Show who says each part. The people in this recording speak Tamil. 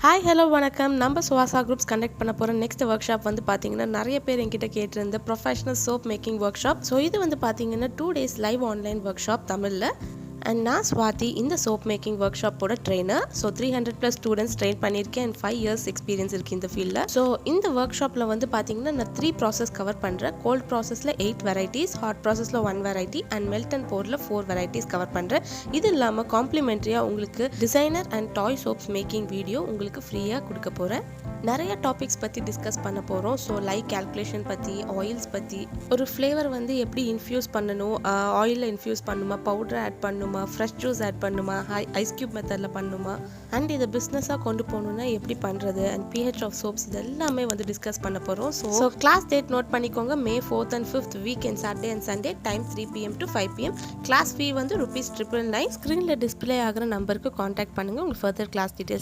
Speaker 1: ஹாய் ஹலோ வணக்கம். நம்ம சுவாசா குரூப்ஸ் கண்டக்ட் பண்ண போகிற நெக்ஸ்ட் ஒர்க் ஷாப் வந்து பார்த்தீங்கன்னா நிறைய பேர் என்கிட்ட கேட்டிருந்த professional soap making workshop. So இது வந்து பார்த்தீங்கன்னா 2 days live online workshop தமிழில். அண்ட் நான் ஸ்வாதி இந்த சோப் மேக்கிங் ஒர்க் ஷாப்போட ட்ரெயினர். ஸோ 300+ ஸ்டூடெண்ட்ஸ் ட்ரெயின் பண்ணியிருக்கேன் அண்ட் 5 years எக்ஸ்பீரியன்ஸ் இருக்குது இந்த ஃபீல்டில். ஸோ இந்த ஒர்க் ஷாப்பில் வந்து பார்த்தீங்கன்னா நான் 3 ப்ராசஸ் கவர் பண்ணுறேன். கோல்ட் ப்ராசஸில் 8 வெரைட்டிஸ், ஹாட் ப்ராசஸில் 1 வெரைட்டி அண்ட் மெல்ட் அண்ட் போரில் 4 வெரைட்டிஸ் கவர் பண்ணுறேன். இது இல்லாமல் காம்ப்ளிமெண்ட்ரியாக உங்களுக்கு designer and toy soaps making video உங்களுக்கு ஃப்ரீயாக கொடுக்க போகிறேன். நிறைய டாபிக்ஸ் பற்றி டிஸ்கஸ் பண்ண போகிறோம். ஸோ லைக் கேல்குலேஷன் பற்றி, ஆயில்ஸ் பற்றி, ஒரு ஃப்ளேவர் வந்து எப்படி இன்ஃப்யூஸ் பண்ணணும், ஆயிலில் இன்ஃப்யூஸ் பண்ணுமா, பவுடர் ஆட் பண்ணுமா, ஃப்ரெஷ் ஜூஸ் ஆட் பண்ணுமா, ஐஸ் கியூப் மெத்தடில் பண்ணுமா, அண்ட் இதை பிஸ்னஸாக கொண்டு போகணுன்னா எப்படி பண்ணுறது, அண்ட் pH ஆஃப் சோப்ஸ், இது எல்லாமே வந்து டிஸ்கஸ் பண்ண போகிறோம். ஸோ கிளாஸ் டேட் நோட் பண்ணிக்கோங்க. May 4th and 5th weekend Saturday and Sunday, time 3 PM to 5 PM. Class fee வந்து ₹999. ஸ்க்ரீனில் டிஸ்பிளே ஆகிற நம்பருக்கு காண்டாக்ட் பண்ணுங்கள். உங்களுக்கு ஃபர்தர் கிளாஸ் டீட்டெயில்ஸ்